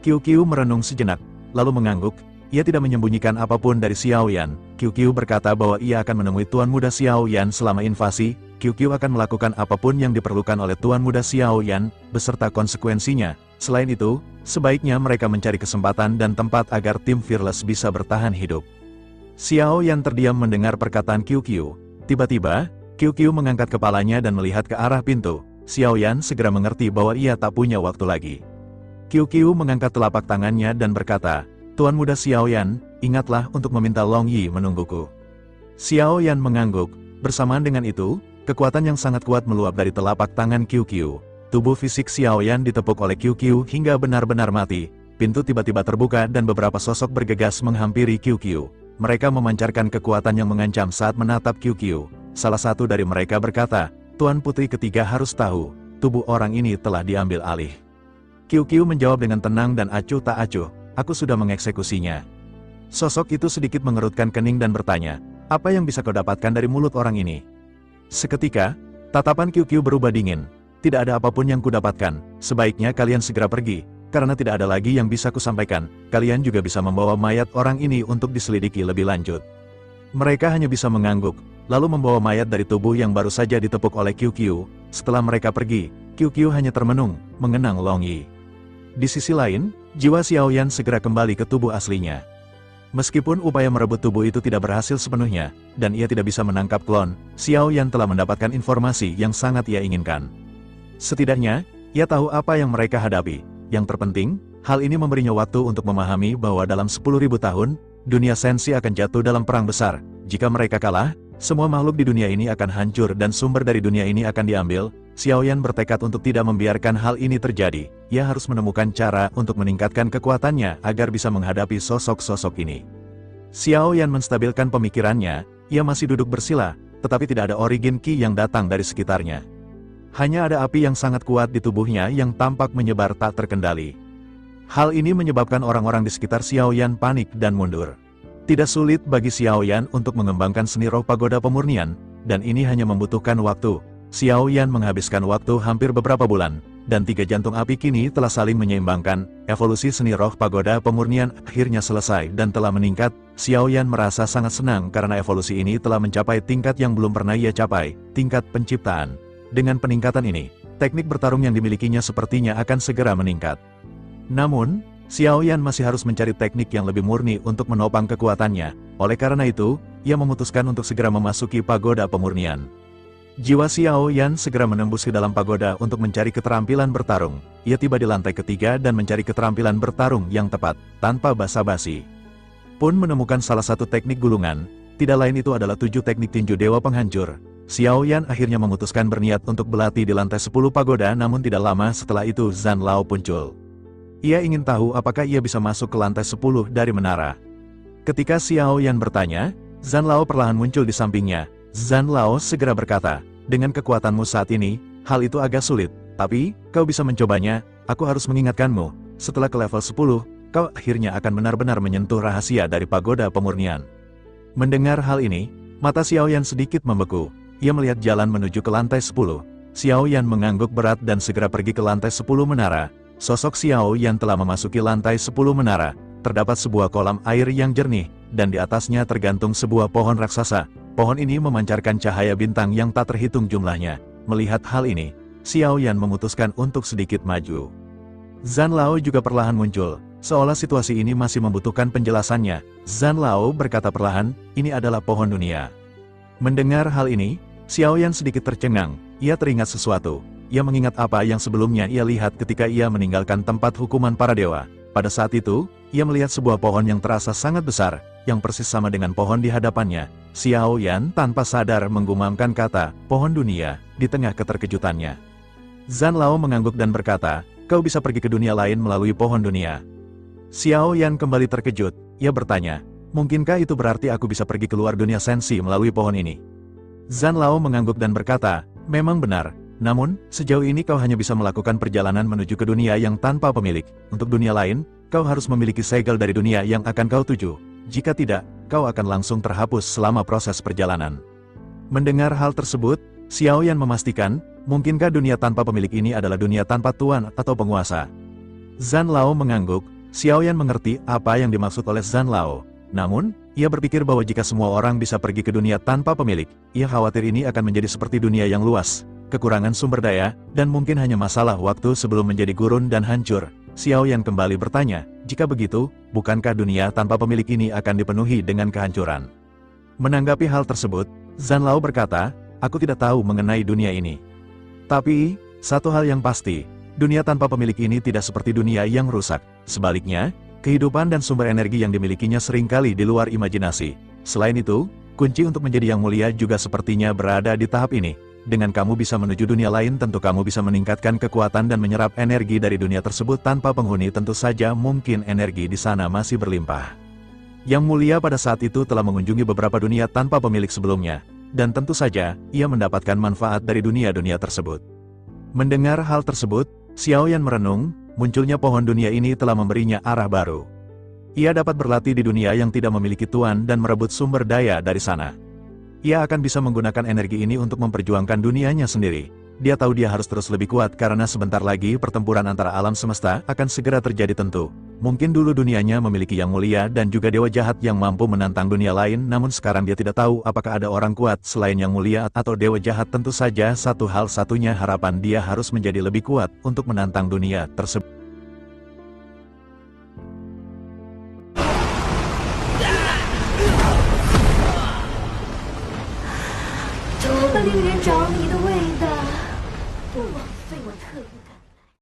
Qiu Qiu merenung sejenak, lalu mengangguk. Ia tidak menyembunyikan apapun dari Xiao Yan. Qiu Qiu berkata bahwa ia akan menemui Tuan Muda Xiao Yan selama invasi. Qiu Qiu akan melakukan apapun yang diperlukan oleh Tuan Muda Xiao Yan, beserta konsekuensinya. Selain itu, sebaiknya mereka mencari kesempatan dan tempat agar tim Fearless bisa bertahan hidup. Xiao Yan terdiam mendengar perkataan Qiu Qiu. Tiba-tiba, Qiu Qiu mengangkat kepalanya dan melihat ke arah pintu. Xiao Yan segera mengerti bahwa ia tak punya waktu lagi. Qiu Qiu mengangkat telapak tangannya dan berkata, Tuan Muda Xiao Yan, ingatlah untuk meminta Long Yi menungguku. Xiao Yan mengangguk. Bersamaan dengan itu, kekuatan yang sangat kuat meluap dari telapak tangan Qiu Qiu. Tubuh fisik Xiao Yan ditepuk oleh Qiu Qiu hingga benar-benar mati. Pintu tiba-tiba terbuka dan beberapa sosok bergegas menghampiri Qiu Qiu. Mereka memancarkan kekuatan yang mengancam saat menatap Qiu Qiu. Salah satu dari mereka berkata, Tuan Putri ketiga harus tahu, tubuh orang ini telah diambil alih. Qiu Qiu menjawab dengan tenang dan acuh tak acuh. Aku sudah mengeksekusinya. Sosok itu sedikit mengerutkan kening dan bertanya, apa yang bisa kau dapatkan dari mulut orang ini? Seketika, tatapan Qiu Qiu berubah dingin. Tidak ada apapun yang kudapatkan, sebaiknya kalian segera pergi, karena tidak ada lagi yang bisa kusampaikan. Kalian juga bisa membawa mayat orang ini untuk diselidiki lebih lanjut. Mereka hanya bisa mengangguk, lalu membawa mayat dari tubuh yang baru saja ditepuk oleh Qiu Qiu. Setelah mereka pergi, Qiu Qiu hanya termenung, mengenang Long Yi. Di sisi lain, jiwa Xiao Yan segera kembali ke tubuh aslinya. Meskipun upaya merebut tubuh itu tidak berhasil sepenuhnya, dan ia tidak bisa menangkap klon, Xiao Yan telah mendapatkan informasi yang sangat ia inginkan. Setidaknya, ia tahu apa yang mereka hadapi. Yang terpenting, hal ini memberinya waktu untuk memahami bahwa dalam 10.000 tahun, dunia Sensi akan jatuh dalam perang besar. Jika mereka kalah, semua makhluk di dunia ini akan hancur dan sumber dari dunia ini akan diambil. Xiao Yan bertekad untuk tidak membiarkan hal ini terjadi. Ia harus menemukan cara untuk meningkatkan kekuatannya agar bisa menghadapi sosok-sosok ini. Xiao Yan menstabilkan pemikirannya, ia masih duduk bersila, tetapi tidak ada origin Qi yang datang dari sekitarnya. Hanya ada api yang sangat kuat di tubuhnya yang tampak menyebar tak terkendali. Hal ini menyebabkan orang-orang di sekitar Xiao Yan panik dan mundur. Tidak sulit bagi Xiao Yan untuk mengembangkan seni roh pagoda pemurnian, dan ini hanya membutuhkan waktu. Xiao Yan menghabiskan waktu hampir beberapa bulan, dan 3 jantung api kini telah saling menyeimbangkan. Evolusi seni roh pagoda pemurnian akhirnya selesai dan telah meningkat. Xiao Yan merasa sangat senang karena evolusi ini telah mencapai tingkat yang belum pernah ia capai, tingkat penciptaan. Dengan peningkatan ini, teknik bertarung yang dimilikinya sepertinya akan segera meningkat. Namun, Xiao Yan masih harus mencari teknik yang lebih murni untuk menopang kekuatannya. Oleh karena itu, ia memutuskan untuk segera memasuki pagoda pemurnian. Jiwa Xiao Yan segera menembus ke dalam pagoda untuk mencari keterampilan bertarung. Ia tiba di lantai ketiga dan mencari keterampilan bertarung yang tepat, tanpa basa-basi. Pun menemukan salah satu teknik gulungan, tidak lain itu adalah 7 teknik tinju dewa penghancur. Xiao Yan akhirnya memutuskan berniat untuk berlatih di lantai 10 pagoda, namun tidak lama setelah itu Zhan Lao muncul. Ia ingin tahu apakah ia bisa masuk ke lantai 10 dari menara. Ketika Xiao Yan bertanya, Zhan Lao perlahan muncul di sampingnya. Zhan Lao segera berkata, dengan kekuatanmu saat ini, hal itu agak sulit, tapi, kau bisa mencobanya. Aku harus mengingatkanmu, setelah ke level 10, kau akhirnya akan benar-benar menyentuh rahasia dari pagoda pemurnian. Mendengar hal ini, mata Xiao Yan sedikit membeku. Ia melihat jalan menuju ke lantai 10. Xiao Yan mengangguk berat dan segera pergi ke lantai 10 menara. Sosok Xiao Yan telah memasuki lantai 10 menara. Terdapat sebuah kolam air yang jernih, dan di atasnya tergantung sebuah pohon raksasa. Pohon ini memancarkan cahaya bintang yang tak terhitung jumlahnya. Melihat hal ini, Xiao Yan memutuskan untuk sedikit maju. Zhan Lao juga perlahan muncul, seolah situasi ini masih membutuhkan penjelasannya. Zhan Lao berkata perlahan, ini adalah pohon dunia. Mendengar hal ini, Xiao Yan sedikit tercengang. Ia teringat sesuatu. Ia mengingat apa yang sebelumnya ia lihat ketika ia meninggalkan tempat hukuman para dewa. Pada saat itu, ia melihat sebuah pohon yang terasa sangat besar, yang persis sama dengan pohon di hadapannya. Xiao Yan tanpa sadar menggumamkan kata, pohon dunia, di tengah keterkejutannya. Zhan Lao mengangguk dan berkata, kau bisa pergi ke dunia lain melalui pohon dunia. Xiao Yan kembali terkejut, ia bertanya, mungkinkah itu berarti aku bisa pergi keluar dunia Sensi melalui pohon ini? Zhan Lao mengangguk dan berkata, memang benar. Namun, sejauh ini kau hanya bisa melakukan perjalanan menuju ke dunia yang tanpa pemilik. Untuk dunia lain, kau harus memiliki segel dari dunia yang akan kau tuju. Jika tidak, kau akan langsung terhapus selama proses perjalanan. Mendengar hal tersebut, Xiao Yan memastikan, mungkinkah dunia tanpa pemilik ini adalah dunia tanpa tuan atau penguasa? Zhan Lao mengangguk. Xiao Yan mengerti apa yang dimaksud oleh Zhan Lao. Namun, ia berpikir bahwa jika semua orang bisa pergi ke dunia tanpa pemilik, ia khawatir ini akan menjadi seperti dunia yang luas, kekurangan sumber daya, dan mungkin hanya masalah waktu sebelum menjadi gurun dan hancur. Xiao Yan kembali bertanya, jika begitu, bukankah dunia tanpa pemilik ini akan dipenuhi dengan kehancuran? Menanggapi hal tersebut, Zhan Lao berkata, aku tidak tahu mengenai dunia ini. Tapi, satu hal yang pasti, dunia tanpa pemilik ini tidak seperti dunia yang rusak. Sebaliknya, kehidupan dan sumber energi yang dimilikinya seringkali di luar imajinasi. Selain itu, kunci untuk menjadi yang mulia juga sepertinya berada di tahap ini. Dengan kamu bisa menuju dunia lain, tentu kamu bisa meningkatkan kekuatan dan menyerap energi dari dunia tersebut tanpa penghuni. Tentu saja mungkin energi di sana masih berlimpah. Yang mulia pada saat itu telah mengunjungi beberapa dunia tanpa pemilik sebelumnya, dan tentu saja, ia mendapatkan manfaat dari dunia-dunia tersebut. Mendengar hal tersebut, Xiao Yan merenung, munculnya pohon dunia ini telah memberinya arah baru. Ia dapat berlatih di dunia yang tidak memiliki tuan dan merebut sumber daya dari sana. Ia akan bisa menggunakan energi ini untuk memperjuangkan dunianya sendiri. Dia tahu dia harus terus lebih kuat karena sebentar lagi pertempuran antara alam semesta akan segera terjadi tentu. Mungkin dulu dunianya memiliki yang mulia dan juga dewa jahat yang mampu menantang dunia lain, namun sekarang dia tidak tahu apakah ada orang kuat selain yang mulia atau dewa jahat. Tentu saja satu hal satunya harapan dia harus menjadi lebih kuat untuk menantang dunia tersebut.